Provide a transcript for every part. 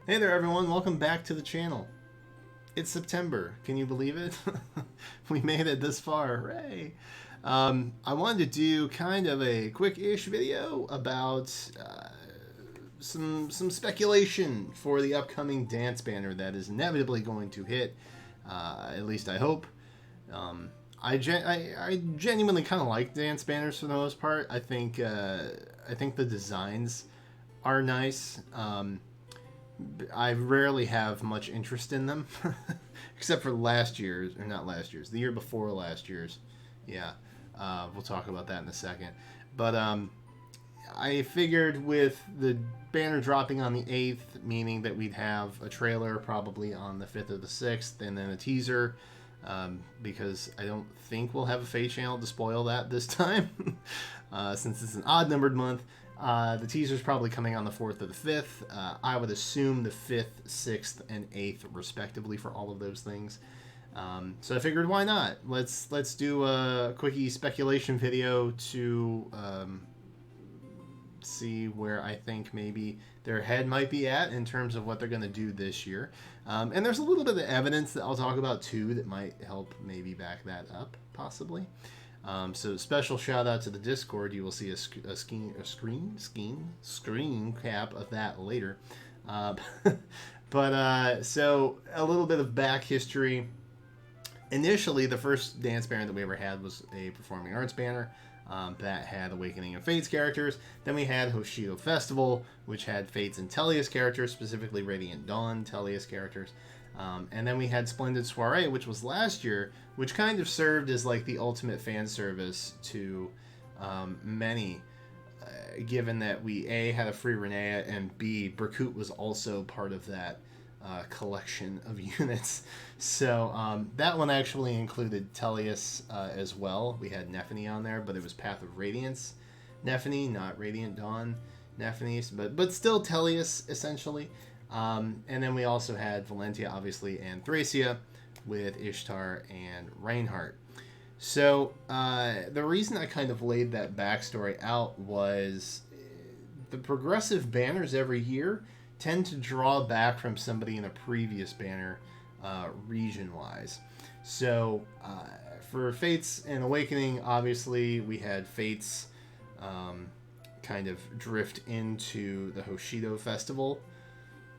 Hey there everyone, welcome back to the channel. It's September, can you believe it? We made it this far, hooray! I wanted to do kind of a quick-ish video about some speculation for the upcoming dance banner that is inevitably going to hit, at least I hope. I genuinely kind of like dance banners for the most part. I think the designs are nice. I rarely have much interest in them, except for last year's, or not last year's, the year before last year's. Yeah, we'll talk about that in a second. But I figured with the banner dropping on the 8th, meaning that we'd have a trailer probably on the 5th or the 6th, and then a teaser, because I don't think we'll have a FEH channel to spoil that this time, since it's an odd-numbered month. The teaser's probably coming on the 4th or the 5th. I would assume the 5th, 6th, and 8th, respectively, for all of those things. So I figured, why not? Let's do a quickie speculation video to see where I think maybe their head might be at in terms of what they're going to do this year. And there's a little bit of evidence that I'll talk about, too, that might help maybe back that up, possibly. So special shout out to the Discord. You will see a screen cap of that later. So a little bit of back history. Initially, the first dance banner that we ever had was a performing arts banner that had Awakening and Fates characters. Then we had Hoshido Festival, which had Fates and Tellius characters, specifically Radiant Dawn Tellius characters. And then we had Splendid Soiree, which was last year, which kind of served as like the ultimate fan service to many, given that we A, had a free Renea, and B, Berkut was also part of that collection of units. So that one actually included Tellius as well. We had Nephany on there, but it was Path of Radiance Nephany, not Radiant Dawn Nephany, but still Tellius, essentially. And then we also had Valentia, obviously, and Thracia with Ishtar and Reinhardt. So the reason I kind of laid that backstory out was the progressive banners every year tend to draw back from somebody in a previous banner region-wise. So for Fates and Awakening, obviously, we had Fates kind of drift into the Hoshido Festival.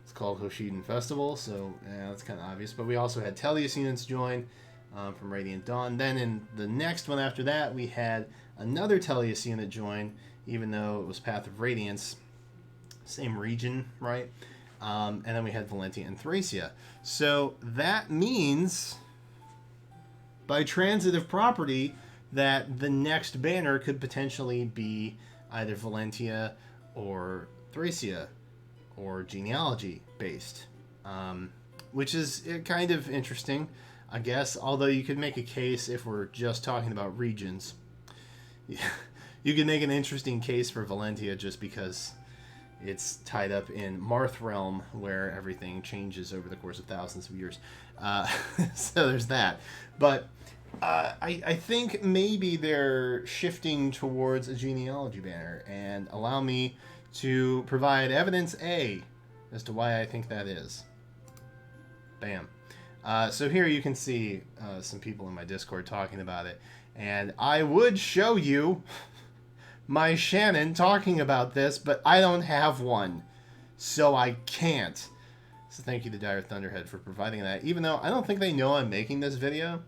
It's called Hoshiden Festival, so yeah, that's kind of obvious. But we also had Tellius units join from Radiant Dawn. Then in the next one after that, we had another Tellius unit join, even though it was Path of Radiance. Same region, right? And then we had Valentia and Thracia. So that means, by transitive property, that the next banner could potentially be either Valentia or Thracia, or Genealogy based, which is kind of interesting, I guess, although you could make a case if we're just talking about regions. You could make an interesting case for Valentia just because it's tied up in Marth Realm, where everything changes over the course of thousands of years. So there's that. But I think maybe they're shifting towards a Genealogy banner, and allow me to provide evidence A as to why I think that is. Bam. So here you can see some people in my Discord talking about it, and I would show you my Shannon talking about this, but I don't have one, so I can't. So thank you to Dire Thunderhead for providing that, even though I don't think they know I'm making this video.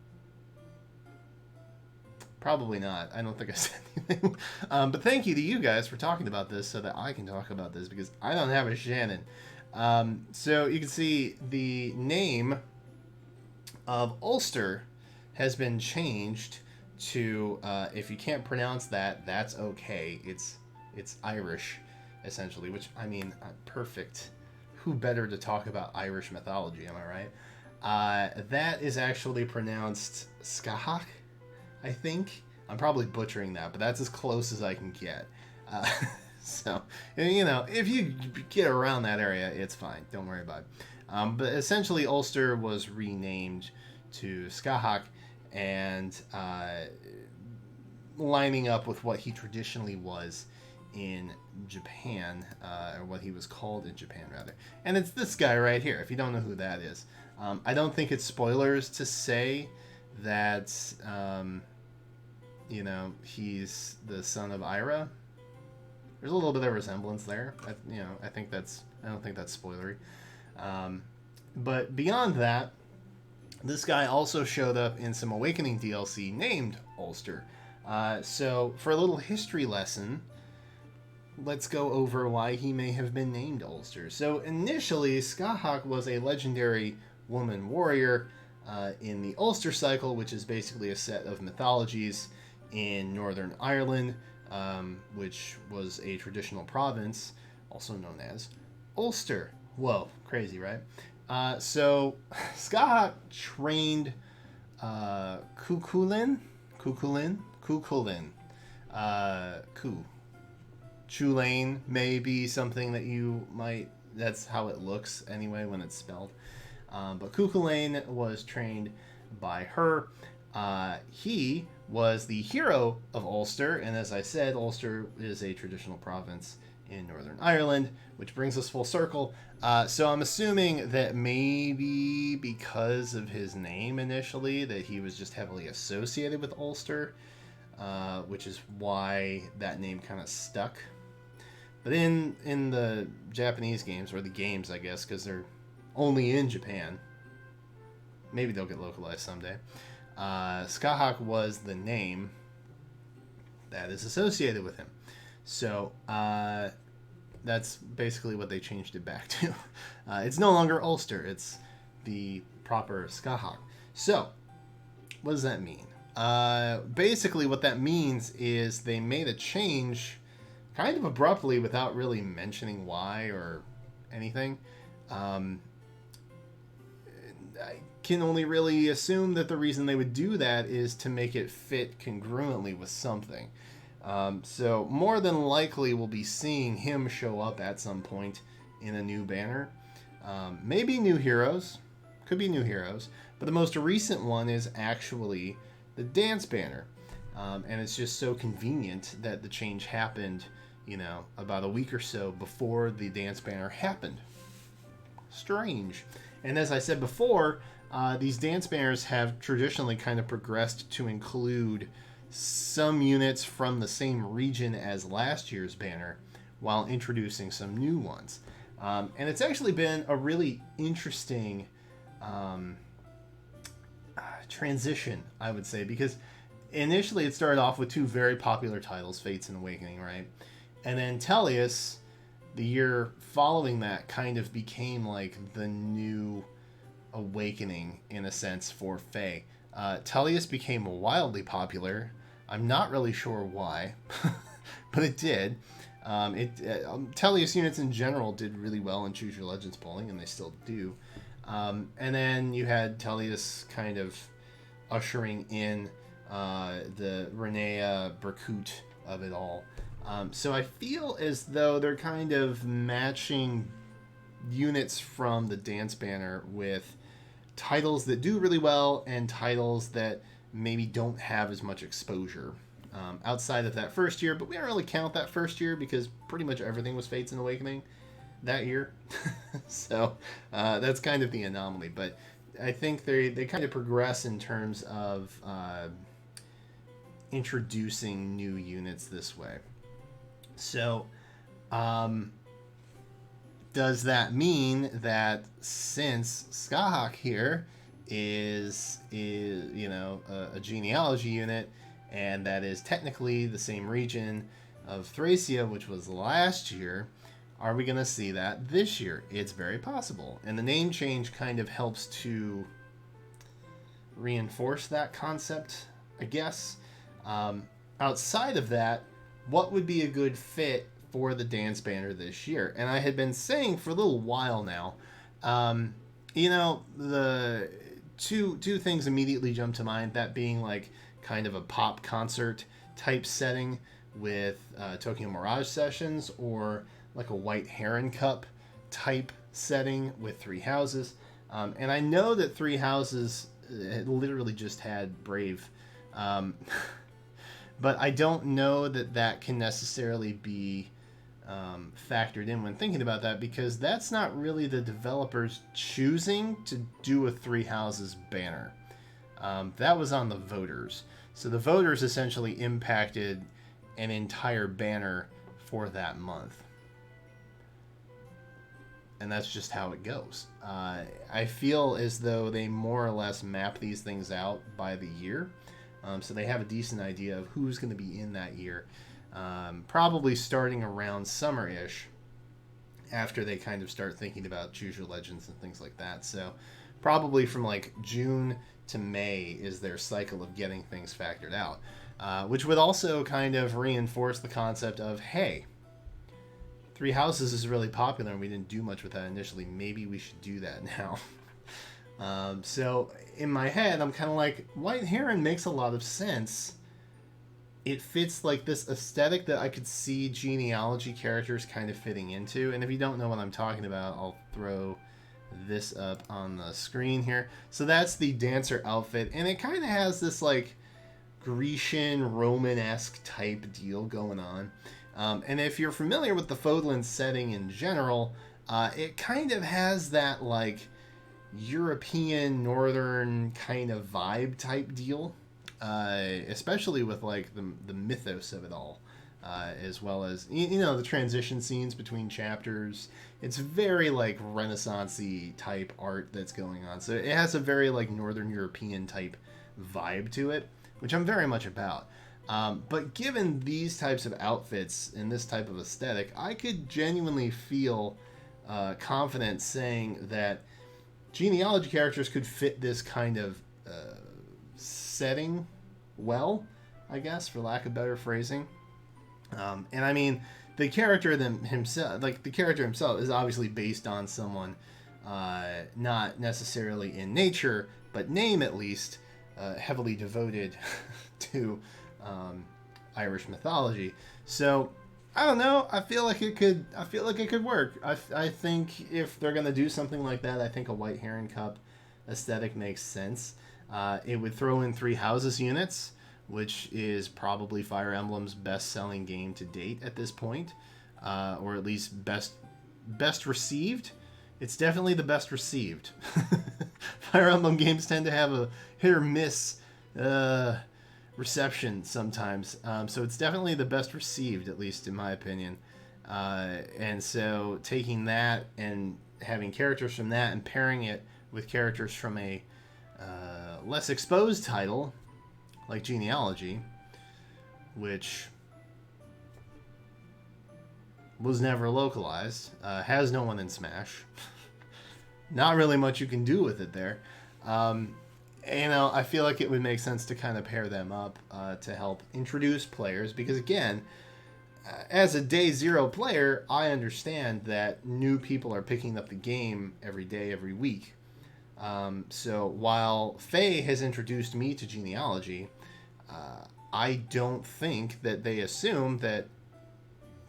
Probably not. I don't think I said anything. But thank you to you guys for talking about this so that I can talk about this, because I don't have a Shannon. So you can see the name of Ulster has been changed to, if you can't pronounce that, that's okay. It's Irish, essentially, which, I mean, perfect. Who better to talk about Irish mythology, am I right? That is actually pronounced Skahak, I think. I'm probably butchering that, but that's as close as I can get. So, you know, if you get around that area, it's fine. Don't worry about it. But essentially, Ulster was renamed to Skahak, and lining up with what he traditionally was in Japan, or what he was called in Japan, rather. And it's this guy right here, if you don't know who that is. I don't think it's spoilers to say that, he's the son of Ira. There's a little bit of resemblance there. I don't think that's spoilery. But beyond that, this guy also showed up in some Awakening DLC named Ulster. So for a little history lesson, let's go over why he may have been named Ulster. So initially, Skahak was a legendary woman warrior in the Ulster cycle, which is basically a set of mythologies in Northern Ireland, which was a traditional province, also known as Ulster. Whoa, crazy, right? So Skahak trained Cuchulainn. Chulainn may be something that you might... That's how it looks anyway when it's spelled. But Cuchulainn was trained by her. He was the hero of Ulster, and as I said, Ulster is a traditional province in Northern Ireland, which brings us full circle. So I'm assuming that maybe because of his name initially, that he was just heavily associated with Ulster, which is why that name kind of stuck. But in the Japanese games, or the games, I guess, because they're only in Japan, maybe they'll get localized someday, Skahak was the name that is associated with him. So that's basically what they changed it back to. It's no longer Ulster, it's the proper Skahak. So what does that mean? Basically what that means is they made a change kind of abruptly without really mentioning why or anything. I can only really assume that the reason they would do that is to make it fit congruently with something. So more than likely we'll be seeing him show up at some point in a new banner. Maybe new heroes. Could be new heroes. But the most recent one is actually the dance banner. And it's just so convenient that the change happened, about a week or so before the dance banner happened. Strange. And as I said before, these dance banners have traditionally kind of progressed to include some units from the same region as last year's banner while introducing some new ones. And it's actually been a really interesting transition, I would say, because initially it started off with two very popular titles, Fates and Awakening, right? And then Tellius, the year following that, kind of became like the new Awakening in a sense for Fae. Tellius became wildly popular. I'm not really sure why, but it did. Tellius units in general did really well in Choose Your Legends polling, and they still do. And then you had Tellius kind of ushering in the Renea Berkut of it all. So I feel as though they're kind of matching units from the dance banner with titles that do really well and titles that maybe don't have as much exposure outside of that first year. But we don't really count that first year because pretty much everything was Fates and Awakening that year. So that's kind of the anomaly. But I think they kind of progress in terms of introducing new units this way. So does that mean that since Skahak here is a genealogy unit, and that is technically the same region of Thracia, which was last year, are we going to see that this year? It's very possible. And the name change kind of helps to reinforce that concept, I guess. Outside of that, what would be a good fit for the dance banner this year? And I had been saying for a little while now, the two things immediately jump to mind, that being like kind of a pop concert type setting with Tokyo Mirage Sessions, or like a White Heron Cup type setting with Three Houses. And I know that Three Houses literally just had Brave. But I don't know that that can necessarily be factored in when thinking about that, because that's not really the developers choosing to do a Three Houses banner. That was on the voters. So the voters essentially impacted an entire banner for that month. And that's just how it goes. I feel as though they more or less map these things out by the year. So they have a decent idea of who's going to be in that year. Probably starting around summer-ish, after they kind of start thinking about Choose Your Legends and things like that. So probably from like June to May is their cycle of getting things factored out. Which would also kind of reinforce the concept of, hey, Three Houses is really popular and we didn't do much with that initially. Maybe we should do that now. So in my head, I'm kind of like, White Heron makes a lot of sense. It fits like this aesthetic that I could see Genealogy characters kind of fitting into. And if you don't know what I'm talking about, I'll throw this up on the screen here. So that's the dancer outfit. And it kind of has this like Grecian, Roman-esque type deal going on. And if you're familiar with the Fodlan setting in general, it kind of has that like European, northern kind of vibe type deal, especially with like the mythos of it all, as well as, you know, the transition scenes between chapters. It's very like Renaissance-y type art that's going on. So it has a very like Northern European type vibe to it, which I'm very much about. But given these types of outfits and this type of aesthetic, I could genuinely feel confident saying that Genealogy characters could fit this kind of setting well, I guess, for lack of better phrasing. And I mean, the character himself is obviously based on someone not necessarily in nature, but name at least, heavily devoted to Irish mythology. So I don't know. I feel like it could work. I think if they're gonna do something like that, I think a White Heron Cup aesthetic makes sense. It would throw in Three Houses units, which is probably Fire Emblem's best-selling game to date at this point, or at least best received. It's definitely the best received. Fire Emblem games tend to have a hit or miss reception sometimes, so it's definitely the best received, at least in my opinion. And so taking that and having characters from that and pairing it with characters from a less exposed title like Genealogy, which was never localized, has no one in Smash, not really much you can do with it there. You know, I feel like it would make sense to kind of pair them up to help introduce players, because again, as a day zero player, I understand that new people are picking up the game every day, every week. So while Faye has introduced me to Genealogy, I don't think that they assume that,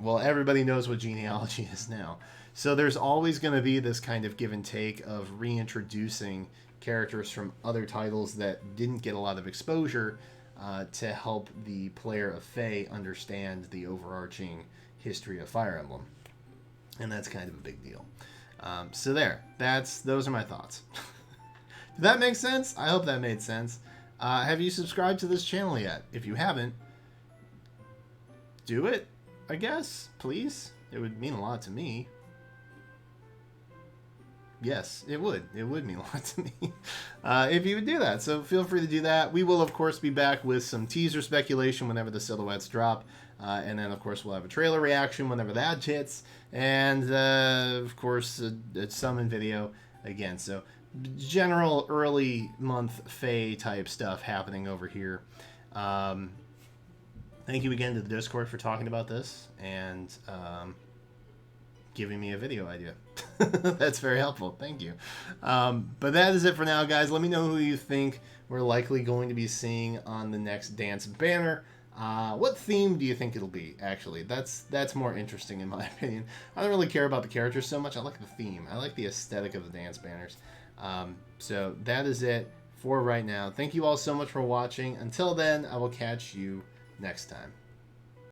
well, everybody knows what Genealogy is now. So there's always going to be this kind of give and take of reintroducing characters from other titles that didn't get a lot of exposure to help the player of Fae understand the overarching history of Fire Emblem. And that's kind of a big deal. So there, those are my thoughts. Did that make sense? I hope that made sense. Have you subscribed to this channel yet? If you haven't, do it, I guess, please. It would mean a lot to me. Yes, it would. It would mean a lot to me if you would do that. So feel free to do that. We will, of course, be back with some teaser speculation whenever the silhouettes drop. And then, of course, we'll have a trailer reaction whenever that hits. And, of course, a summon video again. So general early month Fae type stuff happening over here. Thank you again to the Discord for talking about this and giving me a video idea. That's very helpful. Thank you. But that is it for now, guys. Let me know who you think we're likely going to be seeing on the next dance banner. What theme do you think it'll be, actually? That's more interesting in my opinion. I don't really care about the characters so much. I like the theme. I like the aesthetic of the dance banners. So that is it for right now. Thank you all so much for watching. Until then, I will catch you next time.